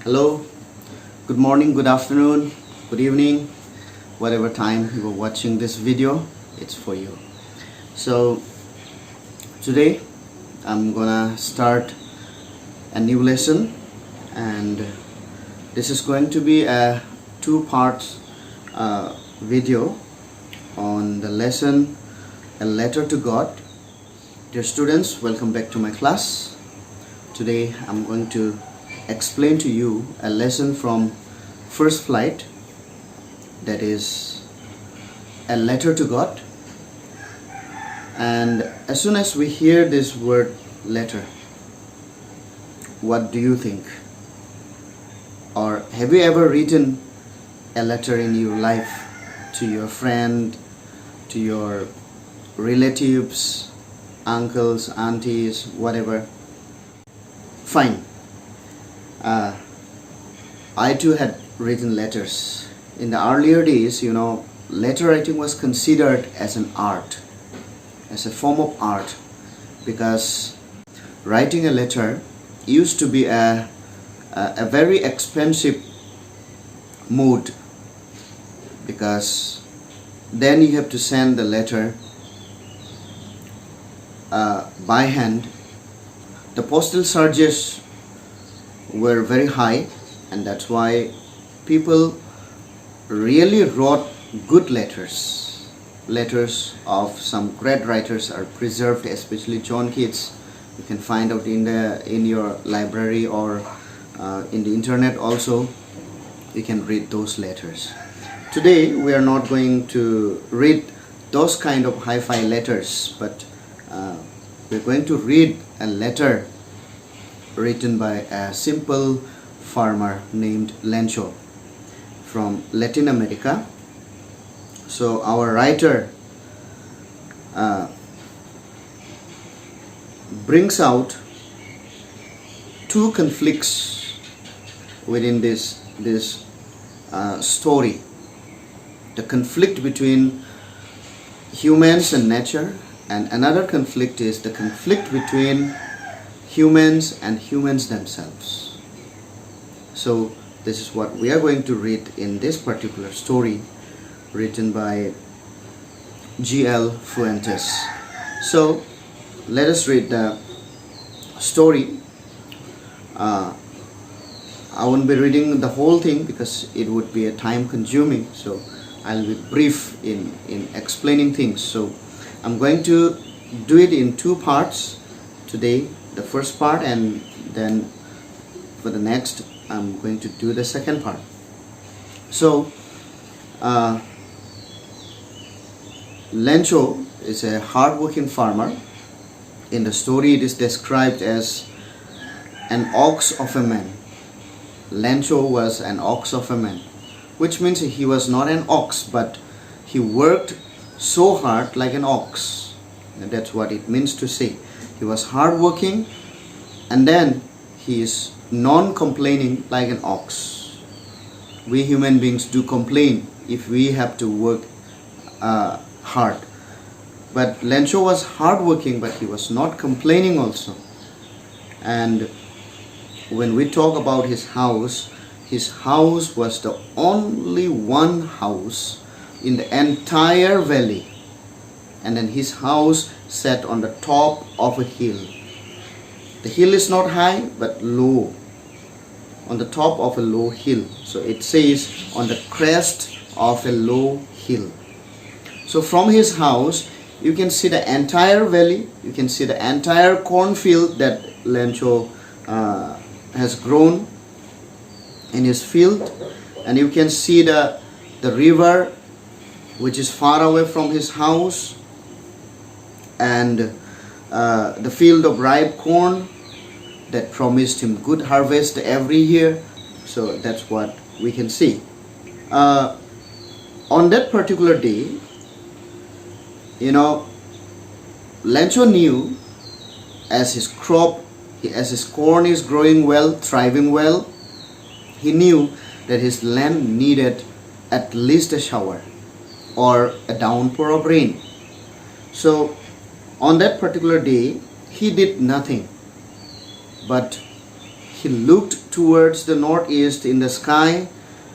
Hello, good morning, good afternoon, good evening, whatever time you are watching this video, it's for you. So today I'm gonna start a new lesson, and this is going to be a two-part video on the lesson A Letter to God. Dear students, welcome back to my class. Today I'm going to explain to you a lesson from first flight, that is A Letter to God. And as soon as we hear this word letter, what do you think? Or have you ever written a letter in your life to your friend, to your relatives, uncles, aunties, whatever? Fine. I too had written letters. In the earlier days, letter writing was considered as an art, as a form of art, because writing a letter used to be a very expensive mode, because then you have to send the letter by hand. The postal charges were very high, and that's why people really wrote good letters. Letters of some great writers are preserved, especially John Keats. You can find out in your library or in the internet also. You can read those letters. Today we are not going to read those kind of hi-fi letters, but we're going to read a letter written by a simple farmer named Lencho from Latin America. So our writer brings out two conflicts within this story. The conflict between humans and nature, and another conflict is the conflict between humans and humans themselves. So this is what we are going to read in this particular story written by GL Fuentes. So let us read the story. I won't be reading the whole thing because it would be a time consuming, so I'll be brief in explaining things. So I'm going to do it in two parts today, the first part, and then for the next I'm going to do the second part. So Lencho is a hard-working farmer. In the story it is described as an ox of a man. Lencho was an ox of a man, which means he was not an ox, but he worked so hard like an ox. And that's what it means to say. He was hard-working, and then he is non-complaining like an ox. We human beings do complain if we have to work hard. But Lencho was hard-working, but he was not complaining also. And when we talk about his house was the only one house in the entire valley. And then his house sat on the top of a hill. The hill is not high but low, on the top of a low hill. So it says on the crest of a low hill. So from his house you can see the entire valley, you can see the entire cornfield that Lencho has grown in his field, and you can see the river which is far away from his house, and the field of ripe corn that promised him good harvest every year. So that's what we can see. On that particular day, Lencho knew as his corn is growing well, thriving well, he knew that his land needed at least a shower or a downpour of rain. So on that particular day, he did nothing, but he looked towards the northeast in the sky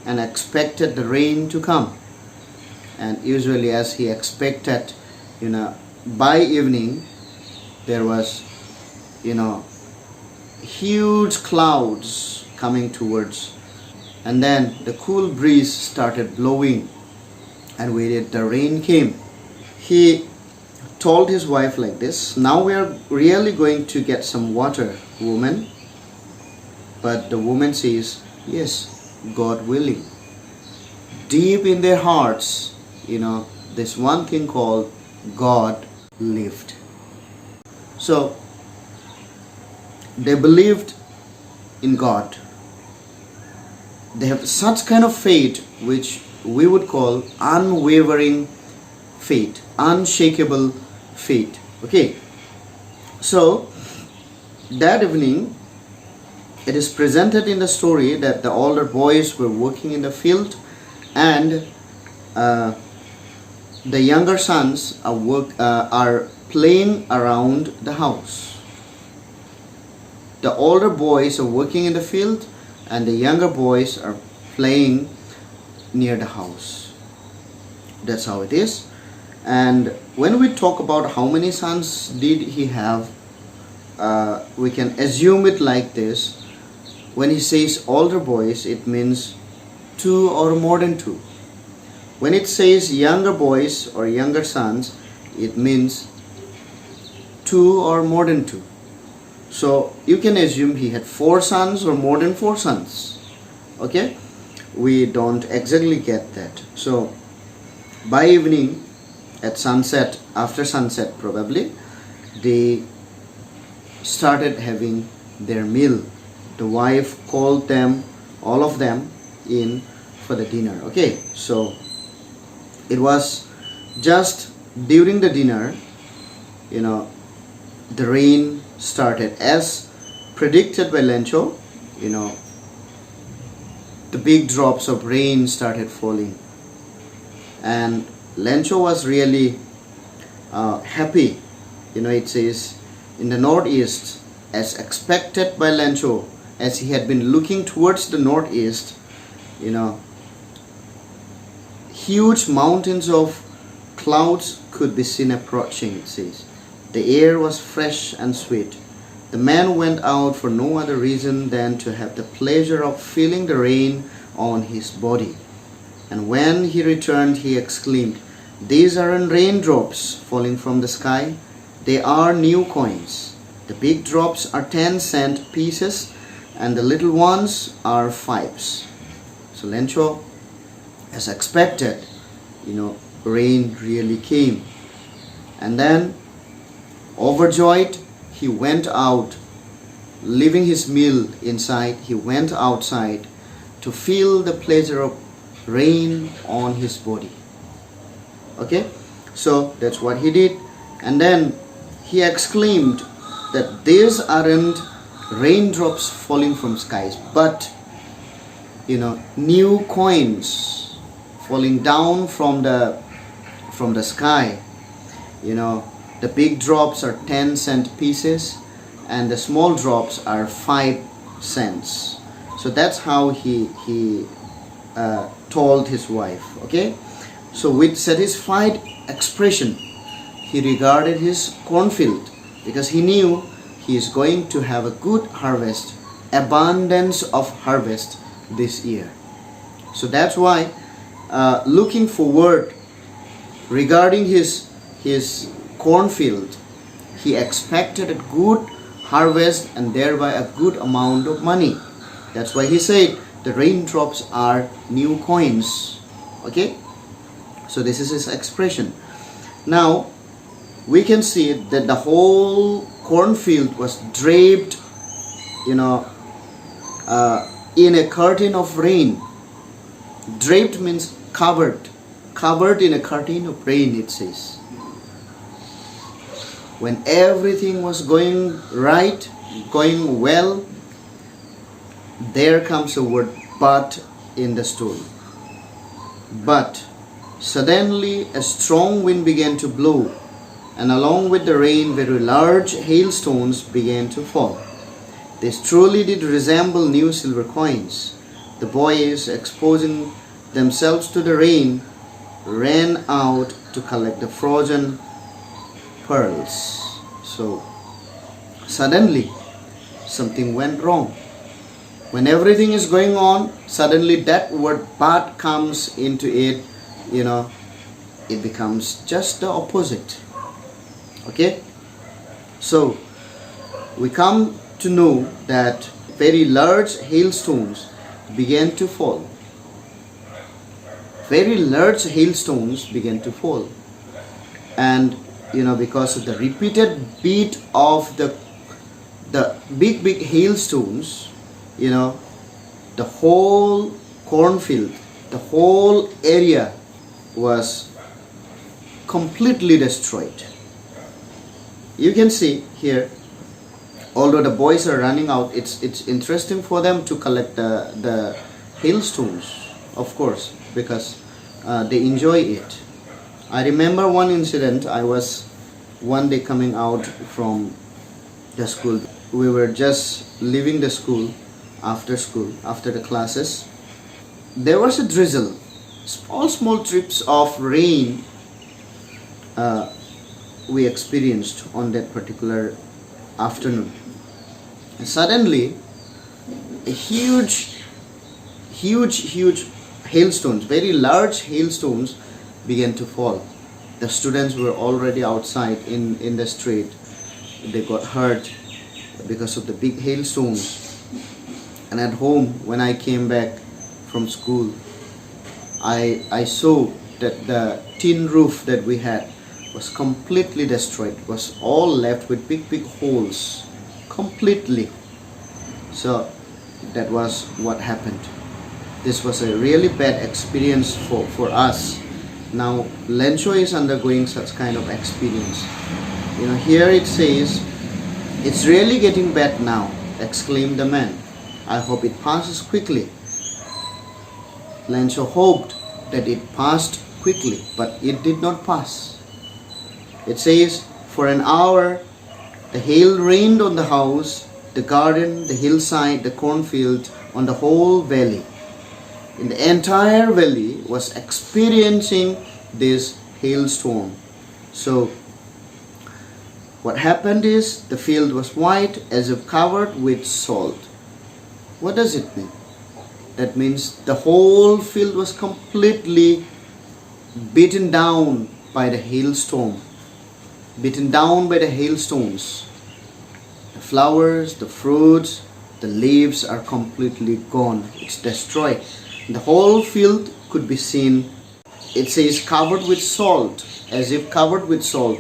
and expected the rain to come. And usually, as he expected, by evening there was, huge clouds coming towards, and then the cool breeze started blowing, and with it the rain came. He told his wife like this, "Now we are really going to get some water, woman." But the woman says, "Yes, God willing." Deep in their hearts, this one thing called God lived. So they believed in God. They have such kind of faith which we would call unwavering faith, unshakable faith. Okay. So that evening, it is presented in the story that the older boys were working in the field, and the younger sons are playing around the house. The older boys are working in the field, and the younger boys are playing near the house. That's how it is. And when we talk about how many sons did he have, we can assume it like this. When he says older boys, it means 2 or more than 2. When it says younger boys or younger sons, it means 2 or more than 2. So you can assume he had 4 sons or more than 4 sons. Okay? We don't exactly get that. So by evening, at sunset, after sunset probably, they started having their meal. The wife called them, all of them, in for the dinner. Okay, so it was just during the dinner, the rain started as predicted by Lencho. The big drops of rain started falling, and Lencho was really happy. It says in the northeast, as expected by Lencho, as he had been looking towards the northeast, huge mountains of clouds could be seen approaching, it says. The air was fresh and sweet. The man went out for no other reason than to have the pleasure of feeling the rain on his body. And when he returned, he exclaimed, "These aren't raindrops falling from the sky. They are new coins. The big drops are 10-cent pieces, and the little ones are 5s. So Lencho, as expected, rain really came. And then, overjoyed, he went out, leaving his meal inside. He went outside to feel the pleasure of rain on his body. Okay, so that's what he did. And then he exclaimed that these aren't raindrops falling from skies, but new coins falling down from the sky. The big drops are 10-cent pieces, and the small drops are 5 cents. So that's how he told his wife. Okay, so with satisfied expression, he regarded his cornfield, because he knew he is going to have a good harvest, abundance of harvest this year. So that's why, looking forward regarding his cornfield, he expected a good harvest and thereby a good amount of money. That's why he said the raindrops are new coins. Okay, so this is his expression. Now we can see that the whole cornfield was draped, in a curtain of rain. Draped means covered in a curtain of rain, it says. When everything was going right, going well, there comes a word "but" in the story. But suddenly a strong wind began to blow, and along with the rain very large hailstones began to fall. These truly did resemble new silver coins. The boys, exposing themselves to the rain, ran out to collect the frozen pearls. So suddenly something went wrong. When everything is going on, suddenly that word but comes into it, it becomes just the opposite. Okay? So we come to know that very large hailstones began to fall. Very large hailstones began to fall. And because of the repeated beat of the big hailstones, the whole cornfield, the whole area was completely destroyed. You can see here, although the boys are running out, it's interesting for them to collect the hailstones, of course, because they enjoy it. I remember one incident. I was one day coming out from the school. We were just leaving the school, after the classes. There was a drizzle, small drips of rain we experienced on that particular afternoon. And suddenly a huge hailstones, very large hailstones began to fall. The students were already outside in the street. They got hurt because of the big hailstones. And at home, when I came back from school, I saw that the tin roof that we had was completely destroyed. It was all left with big holes, completely. So that was what happened. This was a really bad experience for us. Now Lencho is undergoing such kind of experience. Here it says, "It's really getting bad now," exclaimed the man. "I hope it passes quickly." Lencho hoped that it passed quickly, but it did not pass. It says, "For an hour the hail rained on the house, the garden, the hillside, the cornfield, on the whole valley." In the entire valley was experiencing this hailstorm. So what happened is, the field was white as if covered with salt. What does it mean? That means the whole field was completely beaten down by the hailstorm, beaten down by the hailstones. The flowers, the fruits, the leaves are completely gone. It's destroyed. The whole field could be seen. It says covered with salt, as if covered with salt,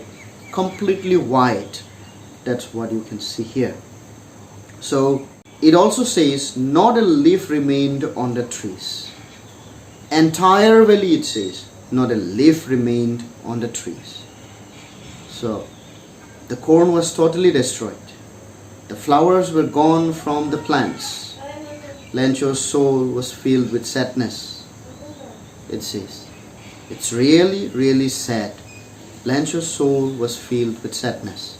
completely white. That's what you can see here. So it also says, not a leaf remained on the trees. Entire valley, it says, not a leaf remained on the trees. So the corn was totally destroyed. The flowers were gone from the plants. Lencho's soul was filled with sadness. It says, it's really sad. Lencho's soul was filled with sadness.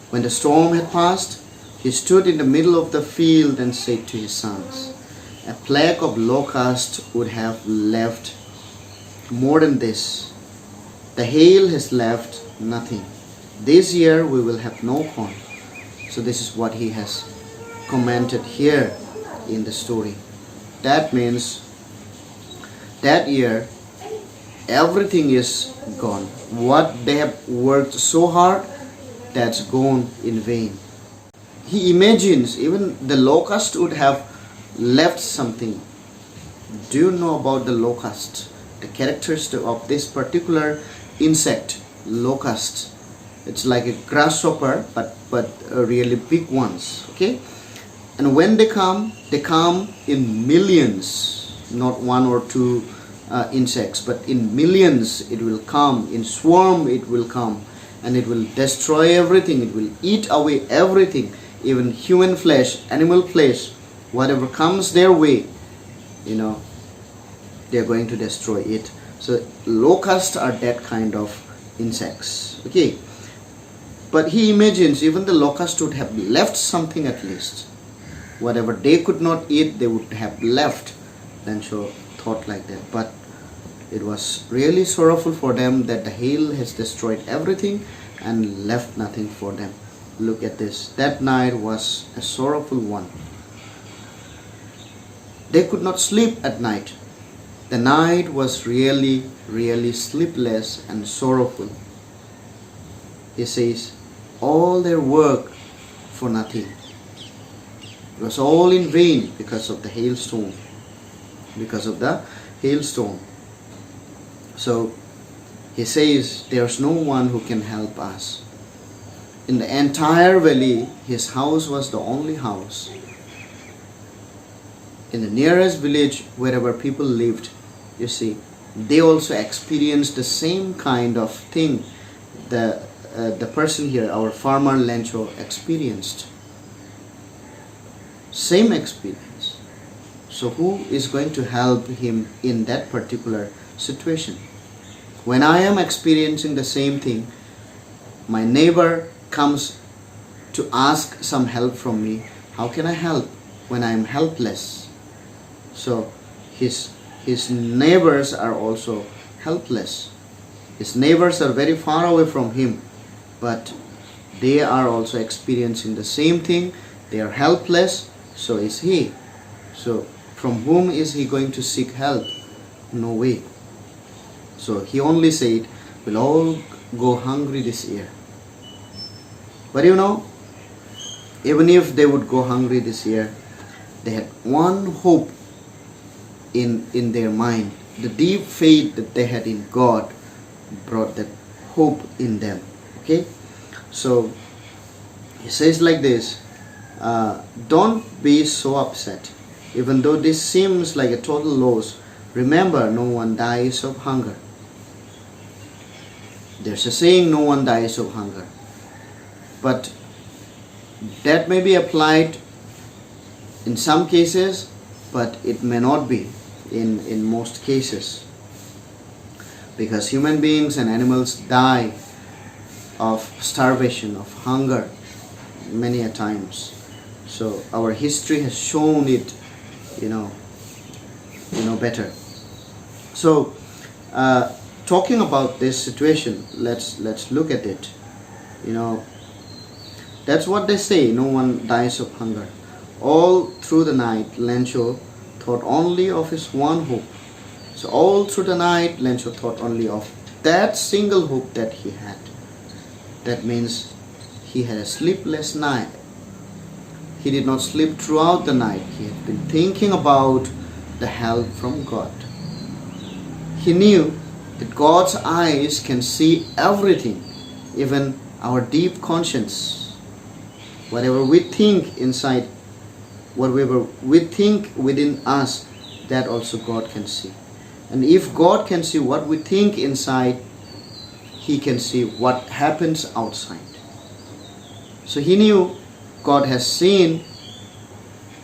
When the storm had passed, he stood in the middle of the field and said to his sons, "A plague of locusts would have left more than this. The hail has left nothing. This year we will have no corn." So this is what he has commented here in the story. That means that year everything is gone. What they have worked so hard, that's gone in vain. He imagines even the locust would have left something. Do you know about the locust? The characteristic of this particular insect, locust. It's like a grasshopper, but really big ones. Okay, and when they come in millions, not one or two insects, but in millions. It will come in swarm. It will come, and it will destroy everything. It will eat away everything, even human flesh, animal flesh, whatever comes their way. They are going to destroy it. So locusts are that kind of insects. Okay. But he imagines even the locusts would have left something at least. Whatever they could not eat, they would have left. Lancho thought like that. But it was really sorrowful for them that the hail has destroyed everything and left nothing for them. Look at this. That night was a sorrowful one. They could not sleep at night. The night was really, really sleepless and sorrowful. He says, all their work for nothing. It was all in vain because of the hailstone. Because of the hailstone. So he says, there's no one who can help us. In the entire valley, his house was the only house. In the nearest village, wherever people lived, you see, they also experienced the same kind of thing the person here, our farmer Lancho, experienced. Same experience. So who is going to help him in that particular situation? When I am experiencing the same thing, my neighbor comes to ask some help from me. How can I help when I am helpless? So his neighbors are also helpless. His neighbors are very far away from him, but they are also experiencing the same thing. They are helpless, so is he. So from whom is he going to seek help? No way. So he only said, we'll all go hungry this year. But you know, even if they would go hungry this year, they had one hope in their mind. The deep faith that they had in God brought that hope in them. Okay, so he says like this, don't be so upset. Even though this seems like a total loss, remember, no one dies of hunger. There's a saying, no one dies of hunger. But that may be applied in some cases, but it may not be in most cases. Because human beings and animals die of starvation, of hunger, many a times. So our history has shown it, better. So talking about this situation, let's look at it. That's what they say, no one dies of hunger. All through the night, Lancho thought only of his one hope. So all through the night, Lancho thought only of that single hope that he had. That means he had a sleepless night. He did not sleep throughout the night. He had been thinking about the help from God. He knew that God's eyes can see everything, even our deep conscience. Whatever we think inside, whatever we think within us, that also God can see. And if God can see what we think inside, He can see what happens outside. So he knew God has seen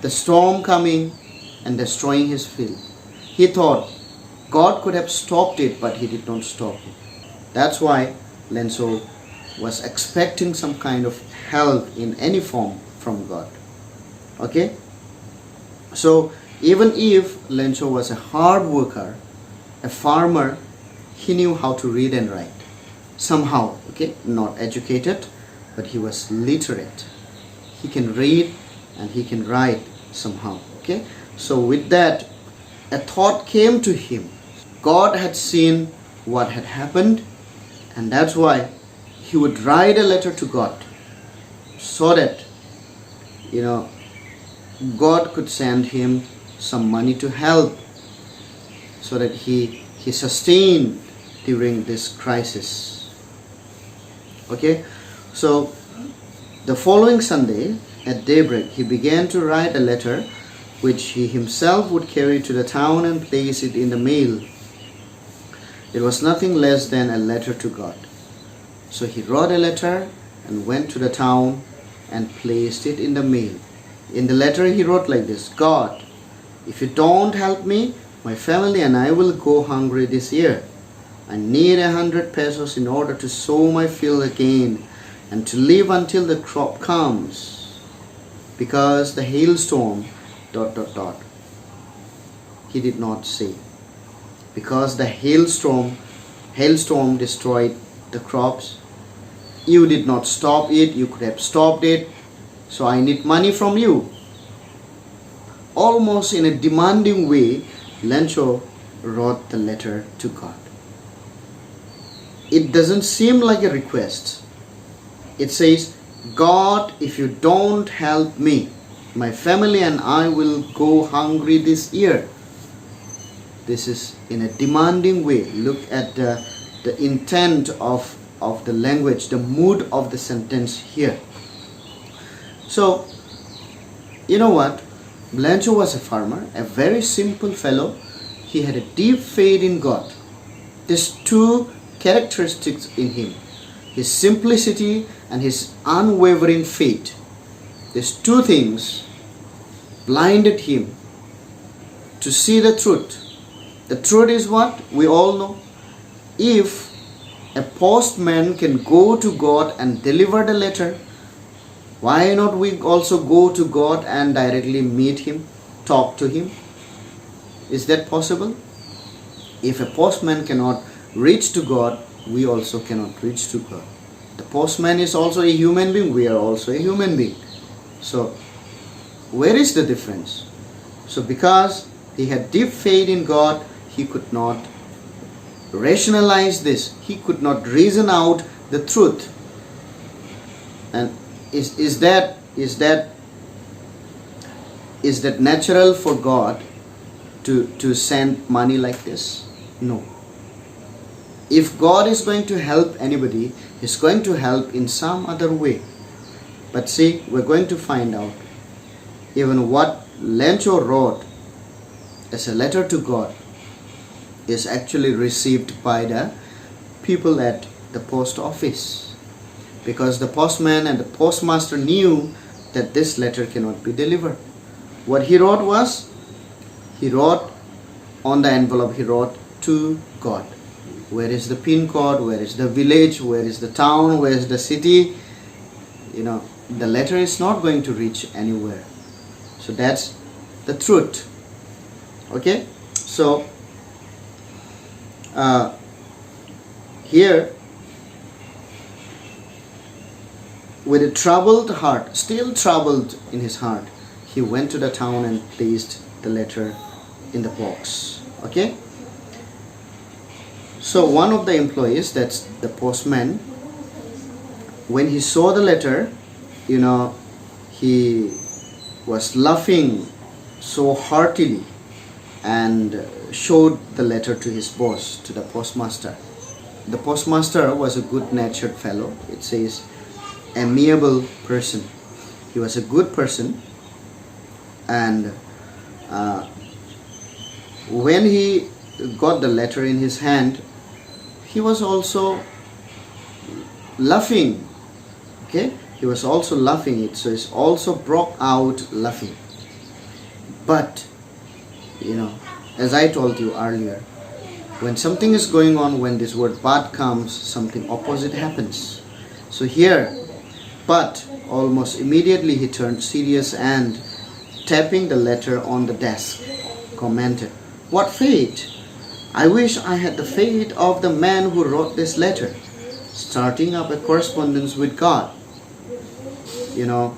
the storm coming and destroying his field. He thought God could have stopped it, but He did not stop it. That's why Lancho was expecting some kind of help in any form from God. Okay? So even if Lancho was a hard worker, a farmer, he knew how to read and write. Somehow, okay? Not educated, but he was literate. He can read and he can write somehow. Okay? So with that, a thought came to him. God had seen what had happened, and that's why he would write a letter to God, so that God could send him some money to help, so that he sustained during this crisis. Okay, so the following Sunday at daybreak, he began to write a letter which he himself would carry to the town and place it in the mail. It was nothing less than a letter to God. So he wrote a letter and went to the town and placed it in the mail. In the letter he wrote like this: God, if you don't help me, my family and I will go hungry this year. I need 100 pesos in order to sow my field again and to live until the crop comes, because the hailstorm ... He did not say, because the hailstorm destroyed the crops. You did not stop it. You could have stopped it. So I need money from you. Almost in a demanding way, Lencho wrote the letter to God. It doesn't seem like a request. It says, God, if you don't help me, my family and I will go hungry this year. This is in a demanding way. Look at the intent of the language, the mood of the sentence here. So, you know what? Lencho was a farmer, a very simple fellow. He had a deep faith in God. There's two characteristics in him: his simplicity and his unwavering faith. These two things blinded him to see the truth. The truth is what? We all know. If a postman can go to God and deliver the letter, why not we also go to God and directly meet Him, talk to Him? Is that possible? If a postman cannot reach to God, we also cannot reach to God. The postman is also a human being. We are also a human being. So, where is the difference? So, because he had deep faith in God, he could not rationalize this. He could not reason out the truth. And is that natural for God to send money like this? No. If God is going to help anybody, He's going to help in some other way. But see, we're going to find out even what Lencho wrote as a letter to God is actually received by the people at the post office, because the postman and the postmaster knew that this letter cannot be delivered. What he wrote was, he wrote on the envelope, he wrote to God. Where is the pin code? Where is the village? Where is the town? Where is the city? You know, the letter is not going to reach anywhere. So that's the truth. Okay? So here, with a troubled heart, still troubled in his heart, he went to the town and placed the letter in the box. Okay? So one of the employees, that's the postman, when he saw the letter, you know, he was laughing so heartily and showed the letter to his boss, to the postmaster. The postmaster was a good-natured fellow. It says amiable person. He was a good person, and when he got the letter in his hand, he was also laughing. Okay, he was also laughing. It so he also broke out laughing. But you know, as I told you earlier, when something is going on, when this word "but" comes, something opposite happens. So here, but almost immediately he turned serious and, tapping the letter on the desk, commented, "What fate! I wish I had the fate of the man who wrote this letter, starting up a correspondence with God." You know,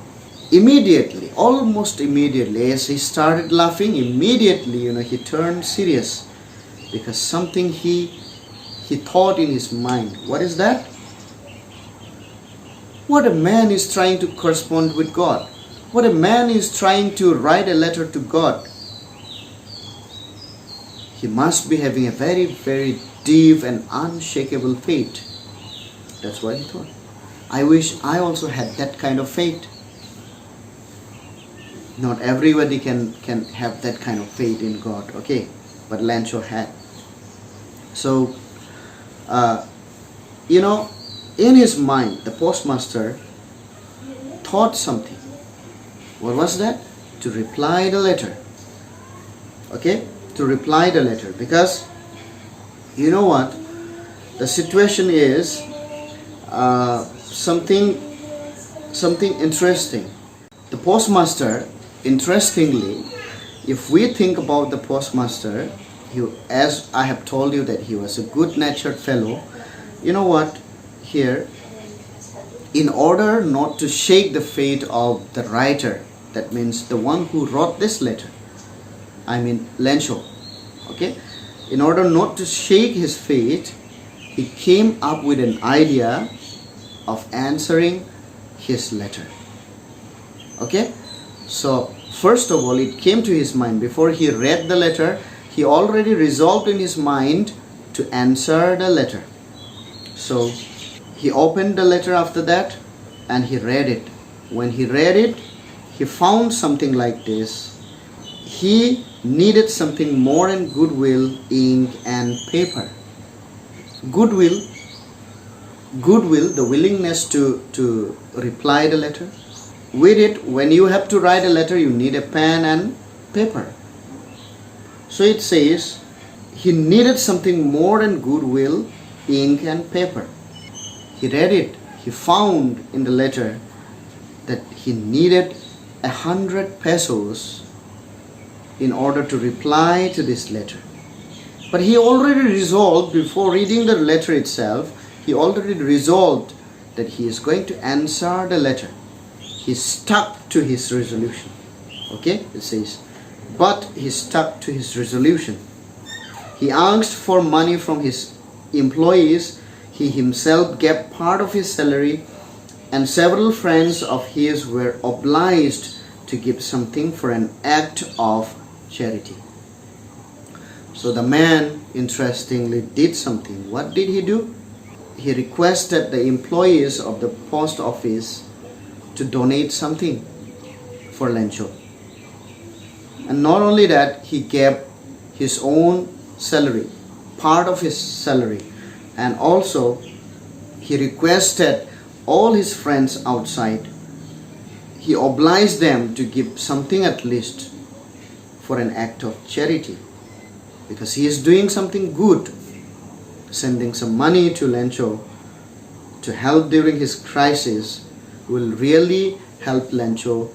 immediately, almost immediately, as he started laughing, immediately, you know, he turned serious, because something he thought in his mind. What is that? What a man is trying to correspond with God. What a man is trying to write a letter to God. He must be having a very, very deep and unshakable faith. That's what he thought. I wish I also had that kind of faith. Not everybody can have that kind of faith in God, okay? But Lencho had. So, you know, in his mind, the postmaster thought something. What was that? To reply the letter. Okay? To reply the letter. Because, you know what? The situation is, something interesting. The postmaster, interestingly, if we think about the postmaster, as I have told you that he was a good-natured fellow. You know what? Here, in order not to shake the faith of the writer, that means the one who wrote this letter, I mean Lencho, okay? In order not to shake his faith, he came up with an idea of answering his letter. Okay? So, first of all, it came to his mind. Before he read the letter, he already resolved in his mind to answer the letter. So, he opened the letter after that and he read it. When he read it, he found something like this. He needed something more than goodwill, ink and paper. Goodwill, the willingness to reply the letter. With it, when you have to write a letter, you need a pen and paper. So it says, he needed something more than goodwill, ink and paper. He read it. He found in the letter that he needed 100 pesos in order to reply to this letter. But he already resolved, before reading the letter itself, he already resolved that he is going to answer the letter. He stuck to his resolution. Okay, it says, but he stuck to his resolution. He asked for money from his employees. He himself gave part of his salary, and several friends of his were obliged to give something for an act of charity. So the man, interestingly, did something. What did he do? He requested the employees of the post office to donate something for Lencho. And not only that, he gave his own salary, part of his salary, and also he requested all his friends outside. He obliged them to give something at least for an act of charity, because he is doing something good, sending some money to Lencho to help during his crisis will really help Lencho,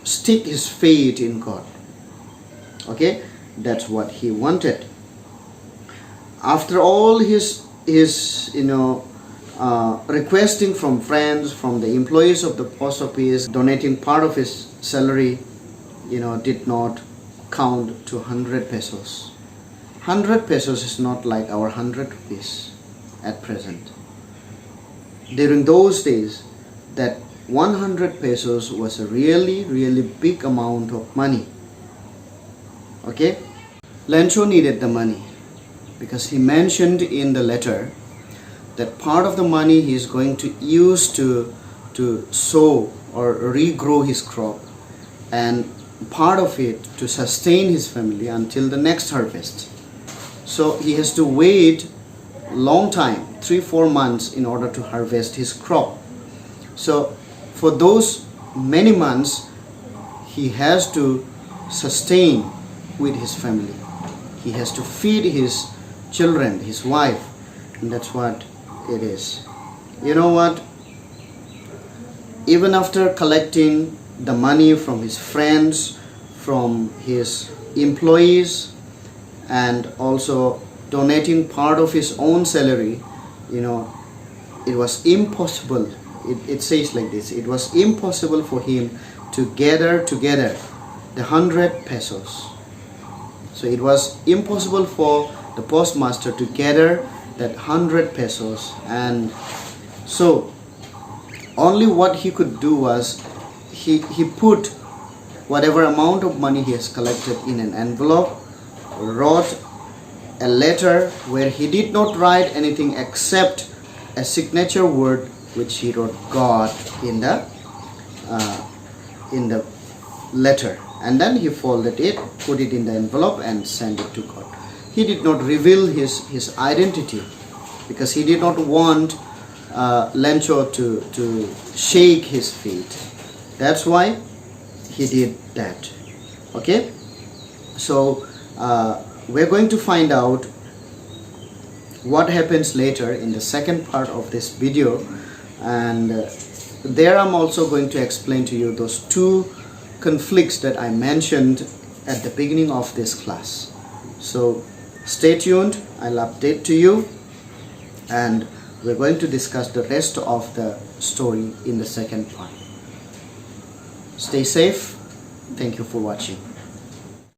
stick his faith in God. Okay, that's what he wanted. After all his requesting from friends, from the employees of the post office, donating part of his salary, did not count to 100 pesos. 100 pesos is not like our 100 rupees at present. During those days, that 100 pesos was a really, really big amount of money. Okay? Lencho needed the money because he mentioned in the letter that part of the money he is going to use to sow or regrow his crop, and part of it to sustain his family until the next harvest. So he has to wait long time, 3-4 months, in order to harvest his crop. So for those many months, he has to sustain with his family. He has to feed his children, his wife, and that's what it is. You know what? Even after collecting the money from his friends, from his employees, and also donating part of his own salary, it was impossible. It says like this: it was impossible for him to gather together the 100 pesos. So it was impossible for the postmaster to gather that 100 pesos, and so only what he could do was he put whatever amount of money he has collected in an envelope, wrote a letter where he did not write anything except a signature word which he wrote God in the letter, and then he folded it, put it in the envelope and sent it to God. He did not reveal his identity because he did not want Lencho to shake his faith. That's why he did that. Okay, so we're going to find out what happens later in the second part of this video, and there I'm also going to explain to you those two conflicts that I mentioned at the beginning of this class. So stay tuned, I'll update to you, and we're going to discuss the rest of the story in the second part. Stay safe. Thank you for watching.